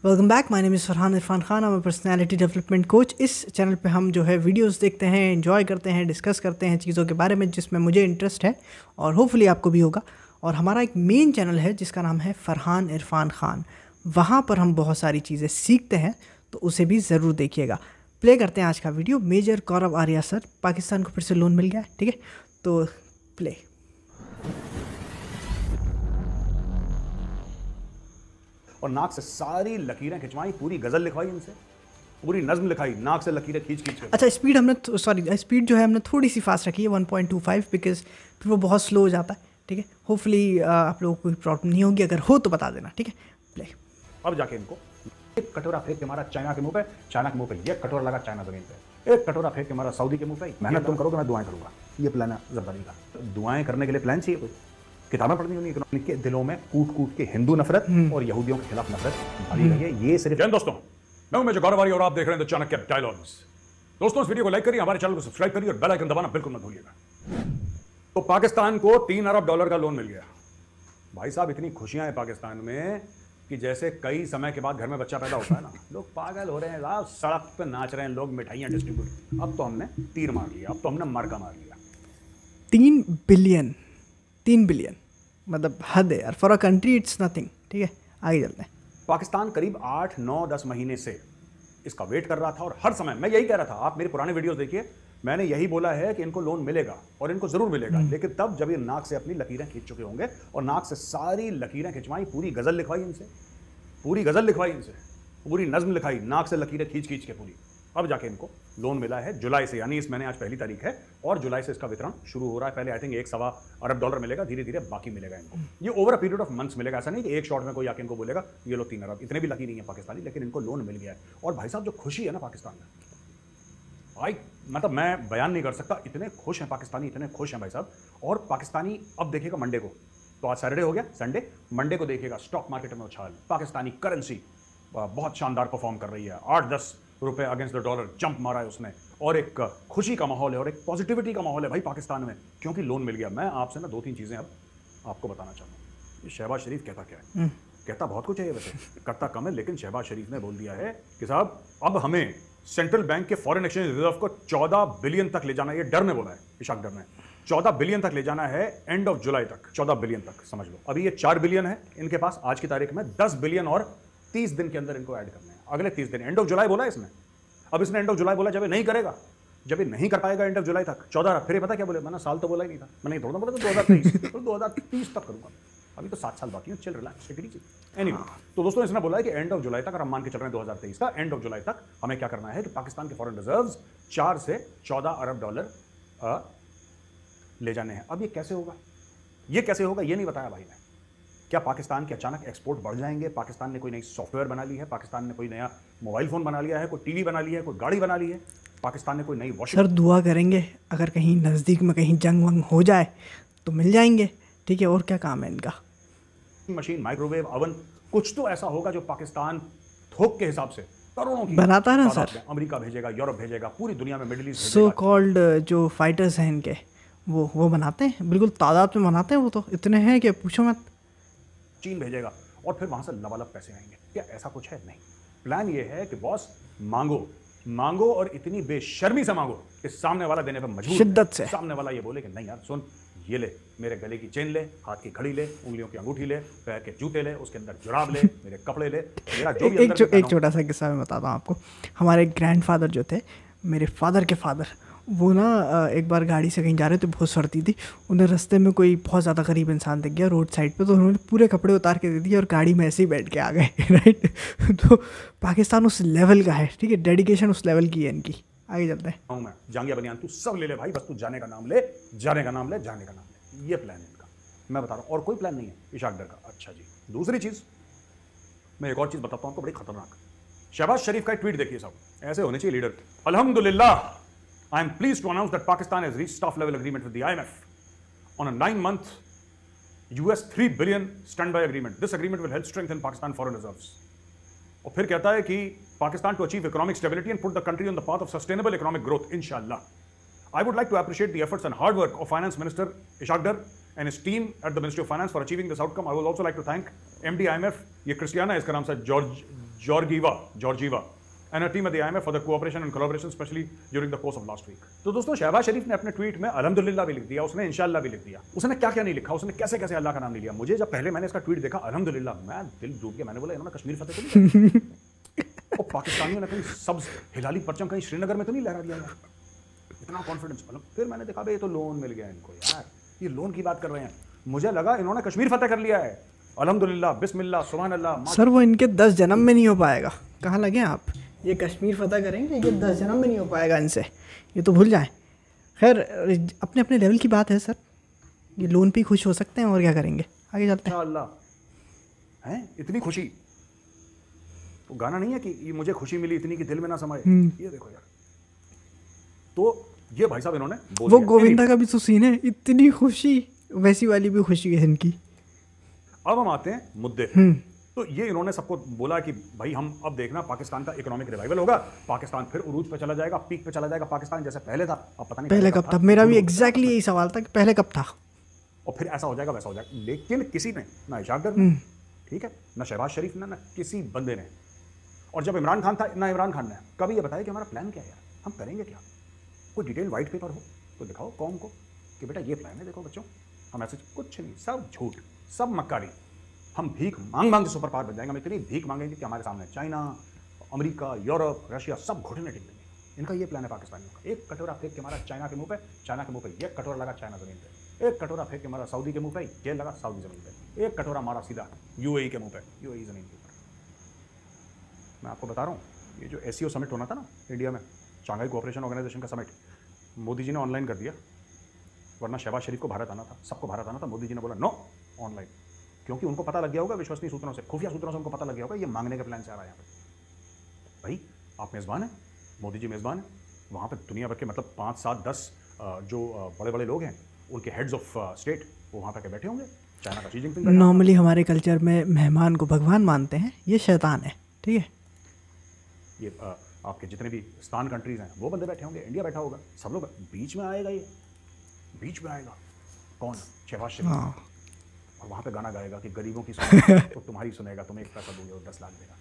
Welcome back. My name is Farhan Irfan Khan. I am personality development coach. इस channel पे हम जो है वीडियोस देखते हैं, एंजॉय करते हैं, डिस्कस करते हैं चीज़ों के बारे में जिसमें मुझे इंटरेस्ट है और होपफुली आपको भी होगा। और हमारा एक मेन चैनल है जिसका नाम है फरहान इरफान खान। वहाँ पर हम बहुत सारी चीज़ें सीखते हैं, तो उसे भी ज़रूर देखिएगा। प्ले करते हैं आज का वीडियो। मेजर गौरव आर्या सर, पाकिस्तान को फिर से लोन मिल गया है, ठीक है, तो प्ले। और नाक से सारी लकीरें खिंचवाई, पूरी गजल लिखवाई, इनसे पूरी नज्म लिखाई, नाक से लकीरें खींच खींच के। अच्छा, स्पीड हमने स्पीड जो है हमने थोड़ी सी फास्ट रखी है 1.25, बिकॉज फिर वो बहुत स्लो हो जाता है, ठीक है। होपफुली आप लोगों को कोई प्रॉब्लम नहीं होगी, अगर हो तो बता देना, ठीक है। प्ले। अब जाके इनको एक कटोरा फेंक के मारा चाइना के मुंह पे, चाइना के मुंह पे एक कटोरा लगा चाइना जमीन पे, एक कटोरा फेंक के मारा सऊदी के मुंह पे। मेहनत तुम करोगे, मैं दुआएं करूंगा। ये प्लान है जरदारी का। दुआएं करने के लिए प्लान चाहिए कोई? किताबें पढ़नी होंगी। इकोनॉमिक के दिलों में कूट कूट के हिंदू नफरत और यहूदियों के खिलाफ नफरत भरी गई है। ये सिर्फ दोस्तों, मैं हूं मेजर गौरव आर्या और आप देख रहे हैं द चाणक्य डायलॉग्स। दोस्तों, इस वीडियो को लाइक करिए, हमारे चैनल को सब्सक्राइब करिए और बेल आइकन दबाना बिल्कुल मत भूलिएगा। तो पाकिस्तान को $3 अरब का लोन मिल गया। भाई साहब, इतनी खुशियां हैं पाकिस्तान में कि जैसे कई समय के बाद घर में बच्चा पैदा होता है ना, लोग पागल हो रहे हैं, साहब सड़क पे नाच रहे हैं लोग, मिठाइयां डिस्ट्रीब्यूट। अब तो हमने तीर मार लिया, अब तो हमने मार्का मार लिया। 3 बिलियन मतलब हद है यार। For a country it's nothing, ठीक है। आगे चलते हैं। पाकिस्तान करीब 8, 9, 10 महीने से इसका वेट कर रहा था और हर समय मैं यही कह रहा था। आप मेरे पुराने वीडियोस देखिए, मैंने यही बोला है कि इनको लोन मिलेगा और इनको जरूर मिलेगा, लेकिन तब जब ये नाक से अपनी लकीरें खींच चुके होंगे। और नाक से सारी लकीरें खिंचवाई, पूरी गजल लिखवाई इनसे, पूरी गजल लिखवाई इनसे, पूरी नज्म लिखाई, नाक से लकीरें खींच खींच के पूरी। अब जाके इनको लोन मिला है जुलाई से, यानी इस महीने आज पहली तारीख है और जुलाई से इसका वितरण शुरू हो रहा है। पहले आई थिंक $1.25 अरब मिलेगा, धीरे धीरे बाकी मिलेगा इनको। ये over a period of months मिलेगा, ऐसा नहीं कि एक शॉट में कोई आके इनको बोलेगा ये लो 3 अरब। इतने भी लकी नहीं है पाकिस्तानी, लेकिन इनको लोन मिल गया है। और भाई साहब, जो खुशी है ना पाकिस्तान में, भाई मतलब मैं बयान नहीं कर सकता, इतने खुश हैं पाकिस्तानी, इतने खुश हैं भाई साहब। और पाकिस्तानी अब देखेगा मंडे को, तो आज सैटरडे हो गया, संडे, मंडे को देखेगा स्टॉक मार्केट में उछाल। पाकिस्तानी करेंसी बहुत शानदार परफॉर्म कर रही है। 8-10 रुपए अगेंस्ट द डॉलर जंप मारा है उसने। और एक खुशी का माहौल है और एक पॉजिटिविटी का माहौल है भाई पाकिस्तान में, क्योंकि लोन मिल गया। मैं आपसे ना 2-3 चीज़ें अब आपको बताना चाहता हूँ। ये शहबाज शरीफ कहता क्या है? कहता बहुत कुछ है ये, वैसे करता कम है, लेकिन शहबाज शरीफ ने बोल दिया है कि साहब अब हमें सेंट्रल बैंक के फॉरेन एक्सचेंज रिजर्व को 14 बिलियन तक ले जाना है। ये डर ने बोला है, इशाक डर ने 14 बिलियन तक ले जाना है एंड ऑफ जुलाई तक। 14 बिलियन तक समझ लो। अभी ये 4 बिलियन है इनके पास आज की तारीख में। 10 बिलियन और 30 दिन के अंदर इनको ऐड करने हैं, अगले 30 दिन। एंड ऑफ जुलाई बोला इसने। अब इसने एंड ऑफ जुलाई बोला, जब ये नहीं करेगा, जब ये नहीं कर पाएगा एंड ऑफ जुलाई तक 14, फिर ये पता क्या बोले? मैंने साल तो बोला ही नहीं था, मैंने थोड़ा बोला तो 2023 तो 2030 तक करूंगा। अभी तो 7 साल बाकी है, chill relax take it easy. Anyway, तो दोस्तों इसने बोला है कि एंड ऑफ जुलाई तक, अगर हम मान के चल रहे हैं 2023 का एंड ऑफ जुलाई तक, हमें क्या करना है कि पाकिस्तान के फॉरेन रिजर्व्स 4 से 14 अरब डॉलर ले जाने हैं। अब ये कैसे होगा, ये कैसे होगा ये नहीं बताया भाई ने। क्या पाकिस्तान के अचानक एक्सपोर्ट बढ़ जाएंगे? पाकिस्तान ने कोई नई सॉफ्टवेयर बना ली है, पाकिस्तान ने कोई नया मोबाइल फोन बना लिया है, कोई टीवी बना लिया है, कोई गाड़ी बना ली है, पाकिस्तान ने कोई नई वॉशिंग। सर दुआ करेंगे अगर कहीं नज़दीक में कहीं जंग वंग हो जाए तो मिल जाएंगे, ठीक है। और क्या काम है इनका? मशीन, माइक्रोवेव ओवन, कुछ तो ऐसा होगा जो पाकिस्तान थोक के हिसाब से करोड़ों की बनाता है ना सर। अमेरिका भेजेगा, यूरोप भेजेगा, पूरी दुनिया में मिडिल ईस्ट सो कॉल्ड जो फाइटर्स हैं इनके, वो बनाते हैं, बिल्कुल तादाद में बनाते हैं। वो तो इतने हैं कि पूछो मत। चीन भेजेगा और फिर वहां से लबालब पैसे आएंगे। क्या ऐसा कुछ है? नहीं। प्लान ये है कि बॉस मांगो मांगो और इतनी बेशर्मी से मांगो कि सामने वाला देने पर मजबूर, शिद्दत से। सामने वाला ये बोले कि नहीं यार सुन, ये ले, मेरे गले की चेन ले, हाथ की घड़ी ले, उंगलियों की अंगूठी ले, पैर के जूते ले, उसके अंदर जुराब ले, मेरे कपड़े ले, मेरा जो भी एक छोटा सा किस्सा मैं बताता हूँ आपको। हमारे ग्रैंडफादर जो थे, मेरे फादर के फादर, वो ना एक बार गाड़ी से कहीं जा रहे थे, बहुत सर्दी थी, उन्हें रास्ते में कोई बहुत ज़्यादा गरीब इंसान दिख गया रोड साइड पे, तो उन्होंने पूरे कपड़े उतार के दे दिए और गाड़ी में ऐसे ही बैठ के आ गए राइट। तो पाकिस्तान उस लेवल का है, ठीक है, डेडिकेशन उस लेवल की है इनकी। आगे चलते हैं। मैं जांगिया बनियान तू सब ले ले भाई, बस तू जाने का नाम ले, जाने का नाम ले, जाने का नाम ले। ये प्लान है इनका, मैं बता रहा हूँ। और कोई प्लान नहीं है इशाक डर का। अच्छा जी, दूसरी चीज़ मैं एक और चीज़ बताता हूँ आपको, बड़ी खतरनाक। शहबाज शरीफ का ट्वीट देखिए साहब, ऐसे होने चाहिए लीडर। अल्हम्दुलिल्लाह, I am pleased to announce that Pakistan has reached staff level agreement with the IMF on a 9-month US $3 billion standby agreement. This agreement will help strengthen Pakistan foreign reserves. और फिर कहता है कि Pakistan to achieve economic stability and put the country on the path of sustainable economic growth, inshallah. I would like to appreciate the efforts and hard work of Finance Minister Ishaq Dar and his team at the Ministry of Finance for achieving this outcome. I would also like to thank MD IMF, ये Christiana इसका नाम से, Georgieva and a team at the IMF for the cooperation and collaboration especially during the course of last week। तो दोस्तों शहबाज शरीफ ने अपने tweet में अल्हम्दुलिल्लाह भी लिख दिया, उसने इंशाअल्लाह भी लिख दिया, उसने क्या क्या नहीं लिखा, उसने कैसे कैसे अल्लाह का नाम नहीं लिया। मुझे जब पहले मैंने इसका ट्वीट देखा अल्हम्दुलिल्लाह, मैं दिल डूब गया, मैंने बोला इन्होंने कश्मीर फतेह तो नहीं और पाकिस्तानियों ने कहीं सब्ज हिलाली परचम कहीं श्रीनगर में तो नहीं लहरा दिया यार, इतना कॉन्फिडेंस। फिर मैंने देखा ये तो लोन मिल गया इनको यार, ये लोन की बात कर रहे हैं, मुझे लगा इन्होंने कश्मीर फतेह कर लिया है। अल्हम्दुलिल्लाह, बिस्मिल्लाह, सुभान अल्लाह। सर वो इनके 10 जन्म में नहीं हो पाएगा, कहाँ लगे आप, ये कश्मीर फतह करेंगे, ये 10 जन्म में नहीं हो पाएगा इनसे, ये तो भूल जाएं। खैर अपने अपने लेवल की बात है सर, ये लोन पे खुश हो सकते हैं और क्या करेंगे, आगे चलते हैं। अल्लाह हैं इतनी खुशी, वो गाना नहीं है कि ये मुझे खुशी मिली इतनी कि दिल में ना समाए, ये देखो यार। तो ये भाई साहब इन्होंने वो गोविंदा का भी तो सीन है, इतनी खुशी, वैसी वाली भी खुशी है इनकी। अब हम आते हैं मुद्दे। तो ये इन्होंने सबको बोला कि भाई हम अब देखना पाकिस्तान का इकोनॉमिक रिवाइवल होगा, पाकिस्तान फिर उरूज पे चला जाएगा, पीक पे चला जाएगा पाकिस्तान जैसे पहले था। अब पता नहीं पहले कब था, मेरा भी एग्जैक्टली यही सवाल था कि पहले कब था, और फिर ऐसा हो जाएगा वैसा हो जाएगा। लेकिन किसी ने ना इशाकदर ने, ठीक है, ना शहबाज शरीफ ने, ना किसी बंदे ने, और जब इमरान खान था ना इमरान खान ने कभी ये बताया कि हमारा प्लान क्या है यार, हम करेंगे क्या, कोई डिटेल वाइट पेपर हो तो दिखाओ कौम को कि बेटा ये प्लान है, देखो बच्चों हम ऐसे कुछ नहीं, सब झूठ, सब मक्कारी। हम भीख मांग मांग के सुपर पावर बन जाएंगे, हम इतनी भीख मांगेंगे कि हमारे सामने चाइना, अमेरिका, यूरोप, रशिया सब घुटने टेक देंगे। इनका ये प्लान है पाकिस्तानियों का, एक कटोरा फेंक के मारा चाइना के मुंह पे, चाइना के मुंह पे एक कटोरा लगा चाइना जमीन पे, एक कटोरा फेंक के मारा सऊदी के मुंह पे, ये लगा सऊदी जमीन पे, एक कटोरा मारा सीधा यूएई के मुंह पे, यूएई जमीन के ऊपर। मैं आपको बता रहा हूँ, ये जो एससीओ समिट होना था ना इंडिया में, शंघाई कोऑपरेशन ऑर्गेनाइजेशन का समिट, मोदी जी ने ऑनलाइन कर दिया, वरना शहबाज शरीफ को भारत आना था, सबको भारत आना था। मोदी जी ने बोला नो ऑनलाइन, क्योंकि उनको पता लग गया होगा विश्वसनीय सूत्रों से, खुफिया सूत्रों से उनको पता लग गया होगा ये मांगने के प्लान से आ रहा है यहाँ पे। भाई आप मेज़बान हैं, मोदी जी मेज़बान हैं, वहाँ पे दुनिया भर के मतलब 5, 7, 10 जो बड़े बड़े लोग हैं, उनके हेड्स ऑफ स्टेट वो वहाँ पे बैठे होंगे। चाइना का शी जिनपिंग, नॉर्मली हमारे कल्चर में मेहमान को भगवान मानते हैं, ये शैतान है, ठीक है। ये आपके जितने भी स्तान कंट्रीज हैं वो बंदे बैठे होंगे, इंडिया बैठा होगा, सब लोग बीच में आएगा, ये बीच में आएगा कौन, शहबाज शरीफ, और वहाँ पे गाना गाएगा कि गरीबों की सुनेगा तो तुम्हारी सुनेगा, तुम्हें एक पैसा दोगे और 10 लाख देगा।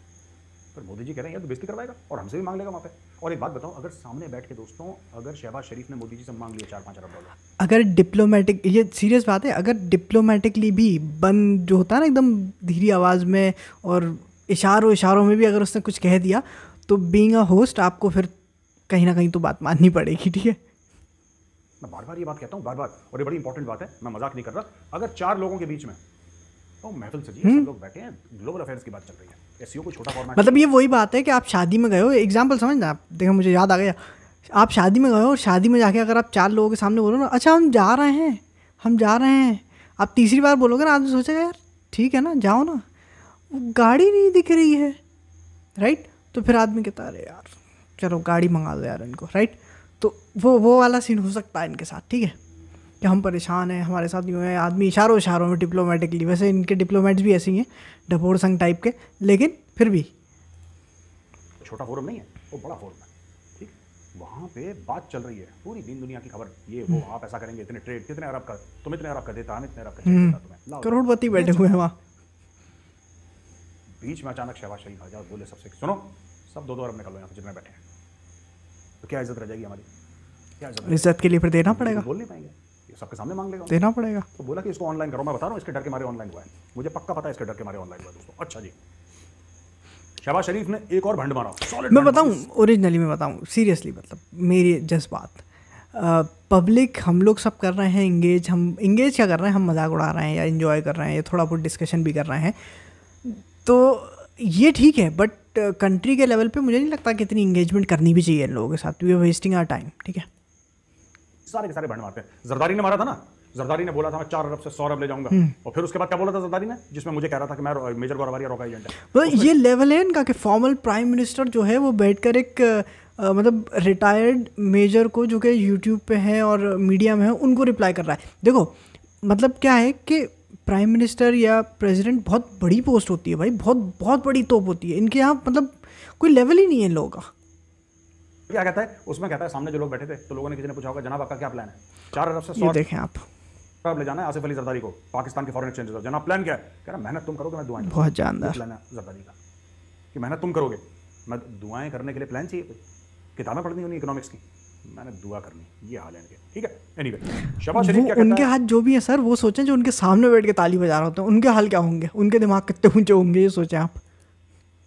पर मोदी जी कह रहे हैं यार तो बेइज्जती करवाएगा और हमसे भी मांग लेगा वहाँ पे। और एक बात बताओ, अगर सामने बैठ के दोस्तों, अगर शहबाज शरीफ ने मोदी जी से मांग लिया 4-5 अरब डॉलर, अगर डिप्लोमेटिक, ये सीरियस बात है, अगर डिप्लोमेटिकली भी बंद जो होता है ना एकदम धीरी आवाज़ में और इशारों में भी अगर उसने कुछ कह दिया, तो बीइंग अ होस्ट आपको फिर कहीं ना कहीं तो बात माननी पड़ेगी, ठीक है। मैं बार बार ये बात कहता हूँ, बार बार, और ये बड़ी इंपॉर्टेंट बात है, मैं मजाक नहीं कर रहा। अगर 4 लोगों के बीच में तो महफिल सजी है, सब लोग बैठे हैं, ग्लोबल अफेयर्स की बात चल रही है, एसईओ कोई छोटा फॉर्मेट, मतलब ये वही बात है कि आप शादी में गए हो, एग्जाम्पल समझना आप, देखो मुझे याद आ गया, आप शादी में गए हो और शादी में जाके अगर आप 4 लोगों के सामने बोलो ना, अच्छा हम जा रहे हैं, आप तीसरी बार बोलोगे ना, आदमी सोचेगा यार ठीक है ना, जाओ ना, वो गाड़ी नहीं दिख रही है, राइट, तो फिर आदमी कहता है अरे यार चलो गाड़ी मंगा दो यार इनको, राइट। तो वो वाला सीन हो सकता है इनके साथ, ठीक है, कि हम परेशान हैं, हमारे साथ यूँ है, आदमी इशारों में डिप्लोमेटिकली, वैसे इनके डिप्लोमेट्स भी ऐसे ही हैं डपोर संघ टाइप के, लेकिन फिर भी छोटा फोरम नहीं है, वो बड़ा फोरम है, ठीक, वहाँ पे बात चल रही है, पूरी दीन दुनिया की खबर, ये वो आप ऐसा करेंगे, इतने ट्रेड, कितने अरब का, तुम इतने अरब का देता, हम इतने अरब का देता तुम्हें, करोड़पति बैठे हुए हैं वहाँ। बीच में अचानक शहबाज शरीफ आ जाओ, बोले सबसे सुनो सब 2-2 अरब निकलो यहाँ से जितने बैठे हैं, तो क्या इज्जत रह जाएगी हमारी, क्या इज्जत के लिए फिर देना पड़ेगा, बोल नहीं पाएंगे, ये सबके सामने मांग लेगा, देना पड़ेगा। तो बोला कि इसको ऑनलाइन करो, मैं बता रहा हूँ इसके डर के मारे ऑनलाइन हुआ है, मुझे पक्का पता है इसके डर के मारे ऑनलाइन हुआ है दोस्तों। अच्छा जी, शहबाज शरीफ ने एक और भंड मारा, मैं बताऊँ ओरिजिनली, मैं बताऊँ सीरियसली, मतलब मेरी जज्बात, पब्लिक हम लोग सब कर रहे हैं इंगेज, हम इंगेज क्या कर रहे हैं, हम मजाक उड़ा रहे हैं या इन्जॉय कर रहे हैं या थोड़ा बहुत डिस्कशन भी कर रहे हैं, तो ये ठीक है, बट कंट्री के लेवल पे मुझे नहीं लगता कि इतनी इंगेजमेंट करनी भी चाहिए इन लोगों के साथ, we are wasting our time, ठीक है। सारे के सारे भंड मारते हैं। जरदारी ने मारा था ना, जरदारी ने बोला था मैं 4 अरब से 100 अरब ले जाऊंगा, और फिर उसके बाद क्या बोला था जरदारी ने, जिसमें मुझे कह रहा था कि मैं मेजर गौरवारी रॉका एजेंट है। तो ये लेवल है इनका कि फॉर्मल प्राइम मिनिस्टर जो है वो बैठकर एक मतलब रिटायर्ड मेजर को जो कि यूट्यूब पे है और मीडिया में है उनको रिप्लाई कर रहा है। देखो मतलब क्या है कि प्राइम मिनिस्टर या प्रेसिडेंट बहुत बड़ी पोस्ट होती है भाई, बहुत बड़ी तोप होती है, इनके यहाँ मतलब कोई लेवल ही नहीं है इन लोगों का। क्या कहता है उसमें, कहता है सामने जो लोग बैठे थे तो लोगों ने किसी ने पूछा होगा जनाब आपका क्या प्लान है, 4 अरब से 100 देखें आप अरब ले जाना है आसिफ अली जरदारी को पाकिस्तान के फॉरेन एक्सचेंज रिजर्व, जनाब प्लान क्या है, कह रहा मेहनत तुम करोगे मैं दुआएं, बहुत जानदार प्लान है जरदारी का। कि मेहनत तुम करोगे, मैं दुआएं करने के लिए प्लान चाहिए, कोई किताबें पढ़नी होनी इकोनॉमिक्स की, मैंने दुआ करनी, ये हाल है इनके, ठीक है। एनीवे, शहबाज शरीफ क्या कहता उनके है? हाथ जो भी है सर, वो सोचें जो उनके सामने बैठ के ताली बजा रहे होते हैं, उनके हाल क्या होंगे, उनके दिमाग कितने ऊंचे होंगे, ये सोचें आप।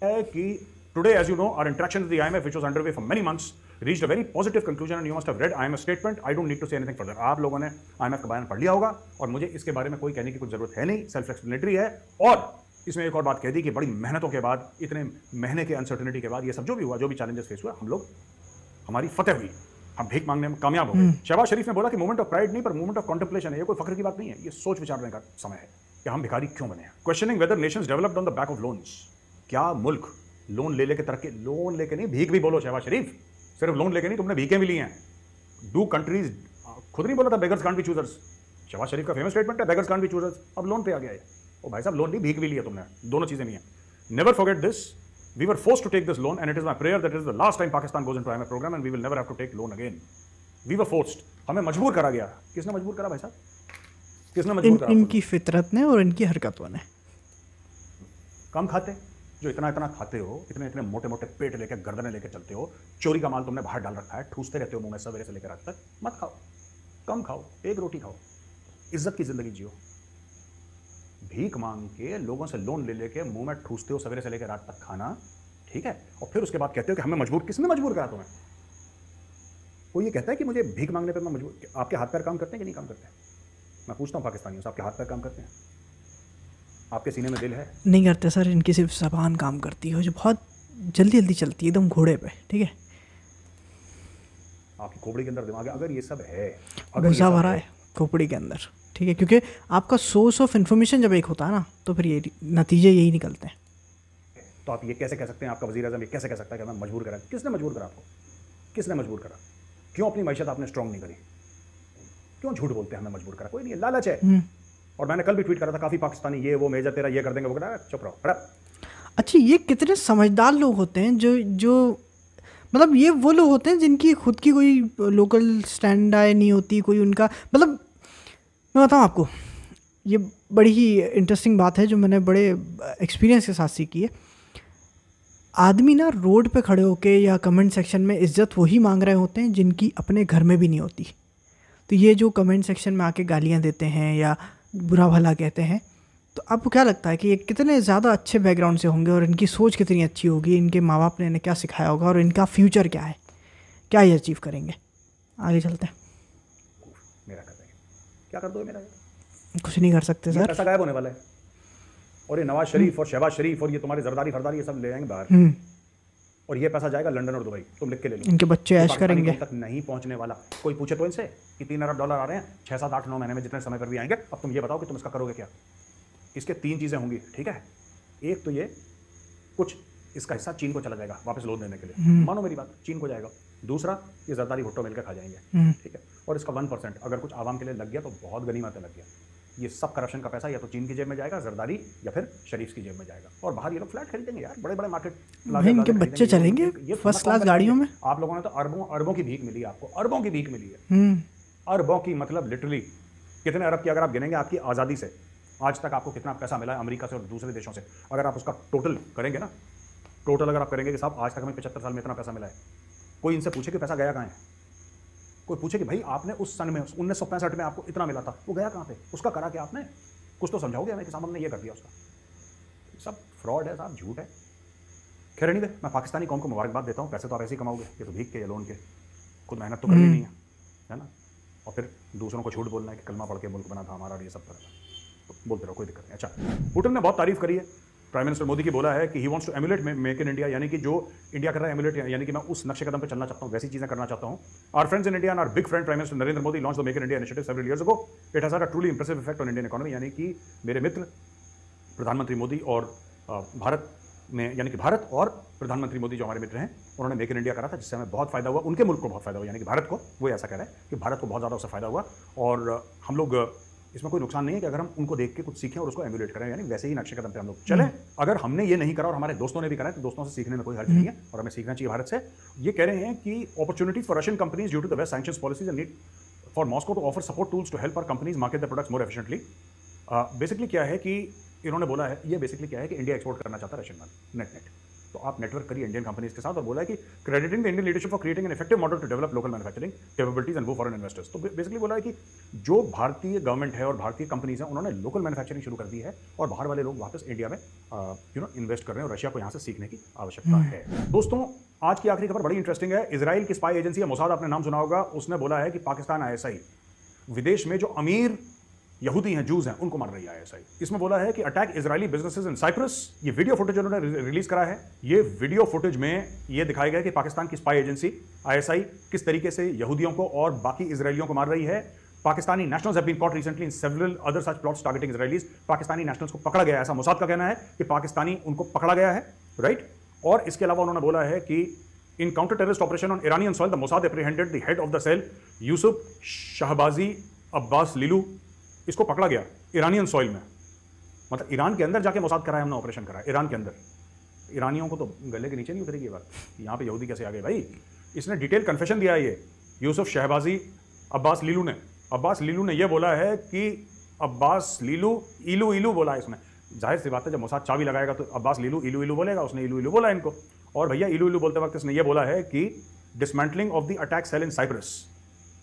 है कि today, as you know, our interaction with the IMF, which was underway for many months, reached a very positive conclusion, and you must have read IMF statement. I don't need to say anything further. आप लोगों ने IMF का बयान पढ़ लिया होगा और मुझे इसके बारे में कोई कहने की कुछ जरूरत है नहीं, सेल्फ एक्सप्लेनेटरी है। और इसमें एक और बात कह दी कि बड़ी मेहनतों के बाद, इतने महीने के अनसर्टेनिटी के बाद, ये सब जो भी हुआ, जो भी चैलेंजेस फेस हुआ, हम लोग, हमारी फतेह हुई, हम भीख मांगने में कामयाब हो गए। शहबाज शरीफ ने बोला कि मोमेंट ऑफ प्राइड नहीं, पर मोमेंट ऑफ कॉन्टेम्पलेशन है। ये कोई फख्र की बात नहीं है, ये सोच विचारने का समय है कि हम भिखारी क्यों बने हैं। Questioning whether nations developed on the back of loans. क्या मुल्क लोन ले लेके तरक्की, लोन लेके नहीं, भीख भी बोलो शहबाज शरीफ, सिर्फ लोन लेके नहीं, तुमने भीखें भी ली हैं। डू कंट्रीज, खुद नहीं बोला था beggars can't be choosers, Shahbaz Sharif का फेमस स्टेटमेंट है, बेगर्स कांट बी चूजर्स। अब लोन पे आ गया है, ओ भाई साहब, लोन नहीं, भीख भी लिया तुमने, दोनों चीजें नहीं है। Never forget this, we were forced to take this loan and it is my prayer that is the last time Pakistan goes into IMF programme and we will never have to take loan again. We were forced, हमें मजबूर करा गया। किसने मजबूर करा भाई साहब, किसने मजबूर करा? इनकी फितरत ने और इनकी हरकतों ने। कम खाते, जो इतना इतना खाते हो, इतने इतने मोटे मोटे पेट लेके, गर्दनें लेके चलते हो, चोरी का माल तुमने बाहर डाल रखा है, ठूसते रहते हो मुंह में सवेरे से लेकर रात तक। मत खाओ, कम खाओ, एक रोटी खाओ, इज्जत की जिंदगी जियो। भीख मांग के, लोगों से लोन ले लेके मुंह में ठूसते हो सवेरे से लेकर रात तक खाना, ठीक है, और फिर उसके बाद कहते हो कि हमें मजबूर। किसने मजबूर करा तुम्हें? कोई ये कहता है कि मुझे भीख मांगने पर मैं मजबूर? आपके हाथ पैर काम करते हैं कि नहीं काम करते हैं? मैं पूछता हूँ पाकिस्तानियों से, आपके हाथ पैर काम करते हैं? आपके सीने में दिल है? नहीं करते सर, इनकी सिर्फ ज़बान काम करती है, जो बहुत जल्दी जल्दी चलती है, एकदम घोड़े पे, ठीक है। आपकी खोपड़ी के अंदर दिमाग है, अगर ये सब है, घुसा भरा है खोपड़ी के अंदर, ठीक है, क्योंकि आपका सोर्स ऑफ इन्फॉर्मेशन जब एक होता है ना, तो फिर ये नतीजे यही निकलते हैं। तो आप ये कैसे कह सकते हैं, आपका वज़ीर आज़म ये कैसे कह सकता है कि हमें मजबूर करा? किसने मजबूर करा आपको? किसने मजबूर करा? क्यों अपनी मैशत आपने स्ट्रांग नहीं करी? क्यों झूठ बोलते हैं हमें मजबूर करा? कोई नहीं है, लालच है। और मैंने कल भी ट्वीट करा था, काफ़ी पाकिस्तानी ये वो मेजर तेरा ये कर देंगे, वो करा, चुप रहो। अच्छा, ये कितने समझदार लोग होते हैं जो मतलब ये वो लोग होते हैं जिनकी खुद की कोई लोकल स्टैंड आय नहीं होती, कोई उनका, मतलब मैं बताऊँ आपको, ये बड़ी ही इंटरेस्टिंग बात है जो मैंने बड़े एक्सपीरियंस के साथ सीखी है। आदमी ना रोड पे खड़े होके या कमेंट सेक्शन में इज्जत वही मांग रहे होते हैं जिनकी अपने घर में भी नहीं होती। तो ये जो कमेंट सेक्शन में आके गालियाँ देते हैं या बुरा भला कहते हैं, तो आपको क्या लगता है कि ये कितने ज़्यादा अच्छे बैकग्राउंड से होंगे और इनकी सोच कितनी अच्छी होगी, इनके माँ बाप ने इन्हें क्या सिखाया होगा और इनका फ्यूचर क्या है, क्या ये अचीव करेंगे? आगे चलते हैं। मेरा कर देंगे, क्या कर दो मेरा? कुछ नहीं कर सकते सर, पैसा गायब होने वाला है। और ये नवाज शरीफ और शहबाज शरीफ और ये तुम्हारे जरदारी फरदारी ये सब ले जाएंगे बाहर, और ये पैसा जाएगा लंदन और दुबई, तुम लिख के ले लो। इनके बच्चे ऐश करेंगे, तक नहीं पहुंचने वाला। कोई पूछे तो इनसे कि $3 अरब आ रहे हैं 6, 7, 8, 9 महीने में, जितने समय पर भी आएंगे, अब तुम ये बताओ कि तुम इसका करोगे क्या? इसके 3 चीज़ें होंगी, ठीक है। एक तो ये कुछ इसका हिस्सा चीन को चला जाएगा वापस लोन देने के लिए, मानो मेरी बात, चीन को जाएगा। दूसरा, ये जरदारी भुट्टो मिलकर खा जाएंगे, ठीक है। और इसका 1% अगर कुछ आवाम के लिए लग गया तो बहुत गनीमत लग गया। ये सब करप्शन का पैसा या तो चीन की जेब में जाएगा, जरदारी, या फिर शरीफ की जेब में जाएगा। और बाहर ये लोग फ्लैट खरीदेंगे यार, बड़े बड़े मार्केट, इनके बच्चे चलेंगे फर्स्ट क्लास गाड़ियों में। आप लोगों ने तो अरबों की भीख मिली है, आपको अरबों की भीख मिली है। अरबों की मतलब लिटरली कितने अरब की अगर आप गिनेंगे आपकी आज़ादी से आज तक आपको कितना पैसा मिला है अमेरिका से और दूसरे देशों से, अगर आप उसका टोटल करेंगे ना, टोटल अगर आप करेंगे कि साहब आज तक हमें 75 साल में इतना पैसा मिला है, कोई इनसे पूछे कि पैसा गया कहाँ है? कोई पूछे कि भाई आपने उस सन में 1965 में आपको इतना मिला था, वो गया कहाँ पे? उसका करा क्या आपने? कुछ तो समझाओगे हमें कि साहब हमने ये कर दिया उसका? सब फ्रॉड है साहब, झूठ है। खैर नहीं दे, मैं पाकिस्तानी कौम को मुबारकबाद देता हूँ, पैसे तो आप ऐसे ही कमाओगे, ये तो भीख के या लोन के, खुद मेहनत तो करनी नहीं है ना। और फिर दूसरों को झूठ बोलना है कि कलमा पढ़ के मुल्क बना था हमारा और ये सब करना, तो बोलते रहो, कोई दिक्कत नहीं। अच्छा, पुतिन ने बहुत तारीफ करी है प्राइम मिनिस्टर मोदी की, बोला है कि he wants to emulate make in India, यानी कि जो इंडिया कर रहा है एमुलेट, यानी कि मैं उस नक्शे कदम पे चलना चाहता हूँ, वैसी चीजें करना चाहता हूँ। Our friends in India and our big friend prime minister Narendra Modi launched the make in India initiative several years ago. It has had a truly impressive effect on Indian economy, यानी कि मेरे मित्र प्रधानमंत्री मोदी और भारत में, यानी कि भारत और प्रधानमंत्री मोदी जो हमारे मित्र हैं, उन्होंने मेक इन इंडिया करा था, जिससे हमें बहुत फायदा हुआ, उनके मुल्क को बहुत फायदा हुआ, यानी कि भारत को। वो ऐसा कह रहे हैं कि भारत को बहुत ज़्यादा उससे फायदा हुआ, और हम लोग इसमें कोई नुकसान नहीं है कि अगर हम उनको देख के कुछ सीखें और उसको एमुलेट करें, यानी वैसे ही नक्शे कदम पे हम लोग चलें। अगर हमने ये नहीं करा और हमारे दोस्तों ने भी करा है, तो दोस्तों से सीखने में कोई हर्ज नहीं है और हमें सीखना चाहिए भारत से। ये कह रहे हैं कि opportunities for Russian companies due to the West sanctions policies and need for Moscow to offer support tools to help our companies market the products more efficiently. Basically क्या है कि इन्होंने बोला है, ये बेसिकली क्या है कि इंडिया एक्सपोर्ट करना चाहता है रशियन माल नेट नेट, तो आप नेटवर्क करिए इंडियन कंपनीज के साथ, और बोला है कि crediting the Indian leadership for creating an effective model to develop local manufacturing capabilities and वो फॉरेन इन्वेस्टर्स। तो बेसिकली बोला है कि जो भारतीय गवर्नमेंट है और भारतीय कंपनीज हैं उन्होंने लोकल मैन्युफैक्चरिंग शुरू कर दी है, और बाहर वाले लोग वापस इंडिया में इन्वेस्ट कर रहे हैं, और रशिया को यहाँ से सीखने की आवश्यकता है। दोस्तों, आज की आखिरी खबर बड़ी इंटरेस्टिंग है। इजराइल की स्पाई एजेंसी है मोसाद, आपने नाम सुना होगा, उसने बोला है कि पाकिस्तान आईएसआई विदेश में जो अमीर यहूदी हैं, जूज हैं, उनको मार रही है आईएसआई। इसमें बोला है कि attack Israeli businesses in Cyprus. ये वीडियो फुटेज उन्होंने रिलीज करा है। ये वीडियो फुटेज में ये दिखाया गया कि पाकिस्तान की स्पाई एजेंसी आईएसआई किस तरीके से यहूदियों को और बाकी इजरायलियों को मार रही है। Pakistani nationals have been caught recently in several other such plots targeting Israelis. Pakistani nationals को पकड़ा गया है, ऐसा मोसाद का कहना है कि पाकिस्तानी उनको पकड़ा गया है, राइट। और इसके अलावा उन्होंने बोला है कि in counter terrorist operation on Iranian soil the Mossad apprehended the head of the cell Yusuf Shahbazi Abbas Lilu. इसको पकड़ा गया ईरानियन सॉइल में, मतलब ईरान के अंदर जाके मोसाद कराया, हमने ऑपरेशन करा ईरान के अंदर। ईरानियों को तो गले के नीचे नहीं उतरेगी ये बात, यहाँ पे यहूदी कैसे आ गए भाई। इसने डिटेल कन्फेशन दिया है ये यूसुफ शहबाजी अब्बास लीलू ने। अब्बास लीलू ने यह बोला है कि अब्बास लीलू इलू इलू बोला है इसने। जाहिर सी बात है, जब मोसाद चाबी लगाएगा तो अब्बास लीलू इलू इलू बोलेगा, उसने इलू इलू बोला इनको। और भैया इलू इलू बोलते वक्त इसने यह बोला है कि dismantling of the attack cell in Cyprus,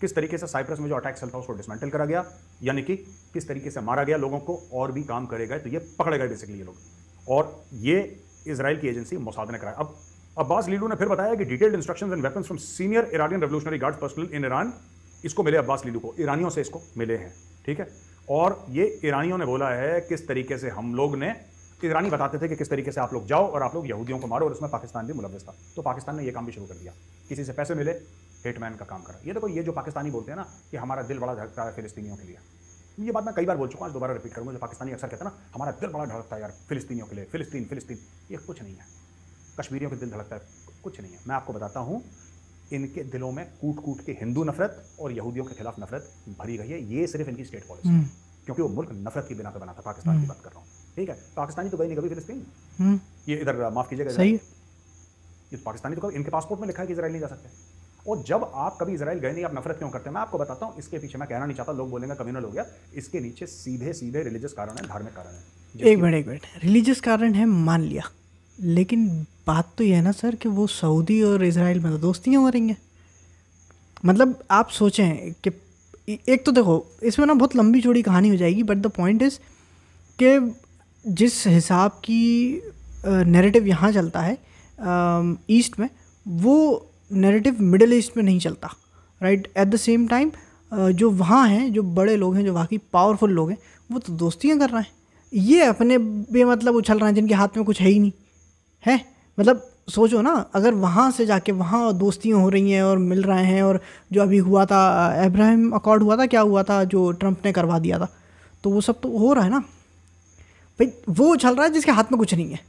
किस तरीके से साइप्रस में जो अटैक सेल था उसको डिसमेंटल करा गया, यानी कि किस तरीके से मारा गया लोगों को, और भी काम करेगा तो ये पकड़े गए बेसिकली ये लोग। और ये इजराइल की एजेंसी मोसाद ने कराया। अब अब्बास लीलू ने फिर बताया कि detailed instructions and weapons from senior Iranian revolutionary guards personal in Iran, इसको मिले अब्बास लीलू को, ईरानियों से इसको मिले हैं, ठीक है। और ये ईरानियों ने बोला है किस तरीके से हम लोग ने, ईरानी बताते थे कि किस तरीके से आप लोग जाओ और आप लोग यहूदियों को मारो, और इसमें पाकिस्तान भी मुलव्वस था। तो पाकिस्तान ने ये काम भी शुरू कर दिया, किसी से पैसे मिले, हेटमैन का काम करा। ये देखो, ये जो पाकिस्तानी बोलते हैं ना कि हमारा दिल बड़ा धड़कता है फिलिस्तीनियों के लिए, ये बात मैं कई बार बोल चुका हूं, आज दोबारा रिपीट करूंगा। जो पाकिस्तानी अक्सर कहते हैं ना हमारा दिल बड़ा धड़कता है यार फिलिस्तीनियों के लिए, फिलिस्तीन फिलिस्तीन, ये कुछ नहीं है। कश्मीरियों के दिल धड़कता है, कुछ नहीं है। मैं आपको बताता हूं, इनके दिलों में कूट कूट के हिंदू नफरत और यहूदियों के खिलाफ नफरत भरी गई है। ये सिर्फ इनकी स्टेट पॉलिसी, क्योंकि वो मुल्क नफरत की बिना पे बना था। पाकिस्तान की बात कर रहा हूँ, ठीक है। पाकिस्तानी तो गई नहीं कभी फिलिस्तीन, ये इधर माफ कीजिएगा, सही है। ये पाकिस्तानी तो इनके पासपोर्ट में लिखा है कि इजराइल नहीं जा सकते। और जब आप कभी इजराइल गए नहीं, आप नफरत क्यों करते हैं? मैं आपको बताता हूं, इसके पीछे, मैं कहना नहीं चाहता, लोग बोलेंगे कम्युनल हो गया, इसके नीचे सीधे सीधे रिलीजियस कारण है, धार्मिक कारण है। एक मिनट, रिलीजियस कारण है मान लिया, लेकिन बात तो यह है ना सर कि वो सऊदी और इजराइल में तो दोस्तियाँ हो रही हैं। मतलब आप सोचें कि एक तो देखो, इसमें ना बहुत लंबी चौड़ी कहानी हो जाएगी, बट द पॉइंट इज़ कि जिस हिसाब की नैरेटिव यहाँ चलता है ईस्ट में, वो नैरेटिव मिडिल ईस्ट में नहीं चलता, right. At the same time जो वहाँ हैं, जो बड़े लोग हैं, जो वहाँ की पावरफुल लोग हैं, वो तो दोस्तियाँ कर रहे हैं। ये अपने बेमतलब उछल रहे हैं जिनके हाथ में कुछ है ही नहीं है। मतलब सोचो ना, अगर वहाँ से जाके वहाँ दोस्तियाँ हो रही हैं और मिल रहे हैं, और जो अभी हुआ था अब्राहम अकॉर्ड हुआ था, क्या हुआ था जो ट्रंप ने करवा दिया था, तो वो सब तो हो रहा है ना भाई। वो उछल रहा है जिसके हाथ में कुछ नहीं है,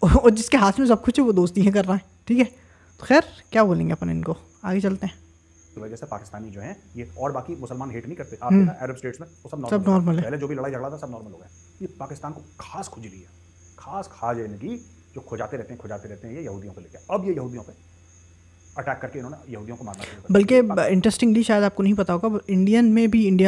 और जिसके हाथ में सब कुछ है वो दोस्तियाँ कर रहा है, ठीक है। तो खैर क्या बोलेंगे अपन इनको, आगे चलते हैं। तो वजह से पाकिस्तानी जो हैं ये, और बाकी मुसलमान हेट नहीं करते, आप ना अरब स्टेट्स में वो सब नॉर्मल है। पहले जो भी लड़ाई झगड़ा था सब नॉर्मल हो गया। ये पाकिस्तान को खास खुजली है, खास खाज है इनकी, जो खुजाते रहते हैं ये यहूदियों को लेकर। अब ये यहूदियों पे अटैक करके इन्होंने यहूदियों को मारना शुरू कर दिया। बल्कि इंटरेस्टिंगली, शायद आपको नहीं पता होगा, इंडिया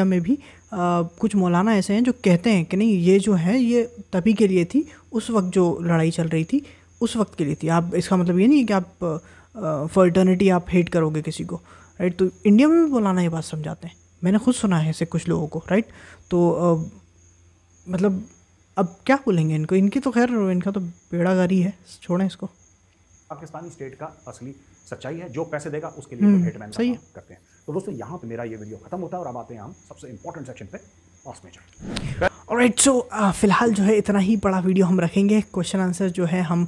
में भी कुछ मौलाना ऐसे हैं जो कहते हैं कि नहीं, ये जो है ये तभी के लिए थी, उस वक्त जो लड़ाई चल रही थी उस वक्त के लिए थी। आप, इसका मतलब ये नहीं है कि आप फॉर इटर्निटी आप हेट करोगे किसी को, राइट। तो इंडिया में भी मौलाना ये बात समझाते हैं, मैंने खुद सुना है ऐसे कुछ लोगों को, राइट। तो मतलब अब क्या बोलेंगे इनको, इनकी तो खैर, इनका तो बेड़ागारी है, छोड़ें इसको। पाकिस्तानी स्टेट का असली सच्चाई है, जो पैसे देगा उसके लिए तो हेटमैन का काम करते हैं। तो दोस्तों, यहाँ पे मेरा ये वीडियो खत्म होता है, और अब आते हैं हम सबसे इंपॉर्टेंट सेक्शन पे, पास्ट मेजर। ऑलराइट, सो फिलहाल जो है इतना ही बड़ा वीडियो हम रखेंगे। क्वेश्चन आंसर जो है हम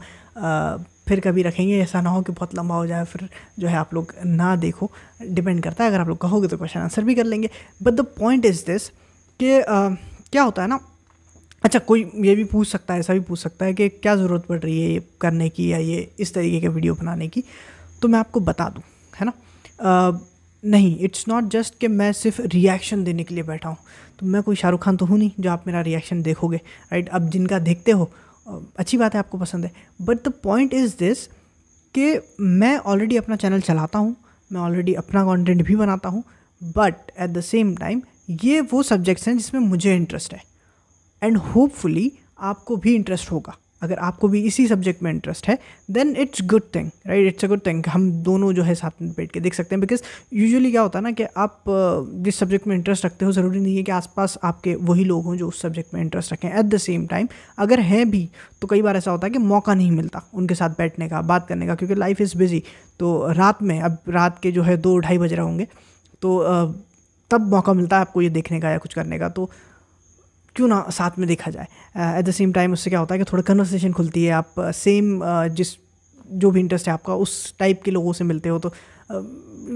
फिर कभी रखेंगे, ऐसा ना हो कि बहुत लंबा हो जाए, फिर जो है आप लोग ना देखो। डिपेंड करता है, अगर आप लोग कहोगे तो क्वेश्चन आंसर भी कर लेंगे। But the point is this कि क्या होता है ना, अच्छा कोई ये भी पूछ सकता है, ऐसा भी पूछ सकता है कि क्या ज़रूरत पड़ रही है ये करने की, या ये इस तरीके के वीडियो बनाने की। तो मैं आपको बता दूं, है ना, नहीं, इट्स नॉट जस्ट कि मैं सिर्फ रिएक्शन देने के लिए बैठा हूँ। तो मैं कोई शाहरुख खान तो हूँ नहीं जो आप मेरा रिएक्शन देखोगे, राइट। अब जिनका देखते हो अच्छी बात है, आपको पसंद है, but the point is this कि मैं ऑलरेडी अपना चैनल चलाता हूँ, मैं ऑलरेडी अपना कंटेंट भी बनाता हूँ, but at the same time ये वो सब्जेक्ट्स हैं जिसमें मुझे इंटरेस्ट है, एंड होपफुली आपको भी इंटरेस्ट होगा, अगर आपको भी इसी सब्जेक्ट में इंटरेस्ट है then it's good thing, right, it's a good thing. हम दोनों जो है साथ में बैठ के देख सकते हैं, बिकॉज यूजुअली क्या होता है ना कि आप जिस सब्जेक्ट में इंटरेस्ट रखते हो ज़रूरी नहीं है कि आसपास आपके वही लोग हों जो उस सब्जेक्ट में इंटरेस्ट रखें। एट द सेम टाइम अगर हैं भी तो कई बार ऐसा होता है कि मौका नहीं मिलता उनके साथ बैठने का, बात करने का, क्योंकि लाइफ इज़ बिजी। तो रात में, अब रात के जो है 2-2:30 बज रहे होंगे, तो तब मौका मिलता है आपको ये देखने का या कुछ करने का, तो क्यों ना साथ में देखा जाए। एट द सेम टाइम उससे क्या होता है कि थोड़ा कन्वर्सेशन खुलती है, आप सेम जिस जो भी इंटरेस्ट है आपका उस टाइप के लोगों से मिलते हो, तो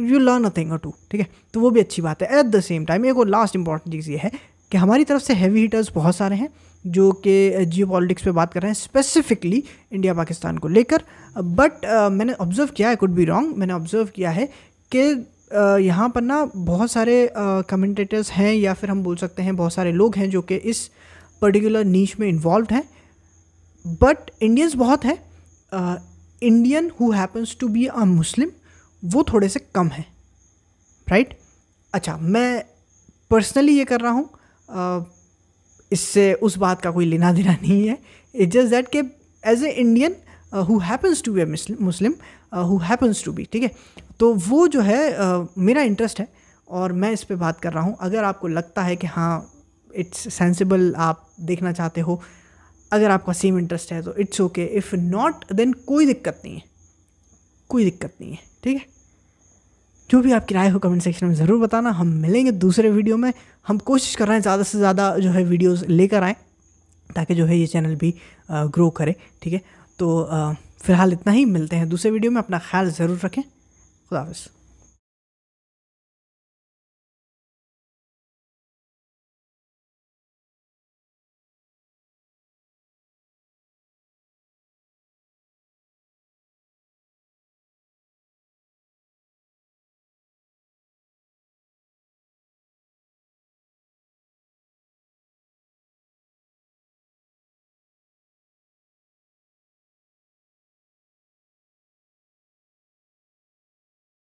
यू लर्न अ थिंग और टू, ठीक है, तो वो भी अच्छी बात है। एट द सेम टाइम एक और लास्ट इंपॉर्टेंट चीज़ ये है कि हमारी तरफ से हैवी हिटर्स बहुत सारे हैं जो कि जियो पॉलिटिक्स पे बात कर रहे हैं, स्पेसिफिकली इंडिया पाकिस्तान को लेकर। बट मैंने ऑब्जर्व किया है, कुड बी रॉन्ग, मैंने ऑब्जर्व किया है कि यहाँ पर ना बहुत सारे कमेंटेटर्स हैं, या फिर हम बोल सकते हैं बहुत सारे लोग हैं जो कि इस पर्टिकुलर नीश में इन्वॉल्व हैं, बट इंडियंस बहुत हैं। Indian who happens to be a Muslim वो थोड़े से कम हैं, राइट। अच्छा, मैं पर्सनली ये कर रहा हूँ, इससे उस बात का कोई लेना देना नहीं है। इट्स जस्ट दैट कि as a Indian who happens to be a Muslim who happens to be, ठीक है, तो वो जो है मेरा इंटरेस्ट है और मैं इस पे बात कर रहा हूँ। अगर आपको लगता है कि हाँ इट्स सेंसिबल, आप देखना चाहते हो, अगर आपका सेम इंटरेस्ट है तो it's okay, if not then कोई दिक्कत नहीं है, कोई दिक्कत नहीं है, ठीक है। जो भी आपकी राय हो कमेंट सेक्शन में ज़रूर बताना। हम मिलेंगे दूसरे वीडियो में। हम कोशिश कर रहे हैं ज़्यादा से ज़्यादा जो है वीडियोस लेकर आएँ ताकि जो है ये चैनल भी ग्रो करे, ठीक है। तो फ़िलहाल इतना ही, मिलते हैं दूसरे वीडियो में। अपना ख्याल ज़रूर रखें। खुदा हाफ़िज़।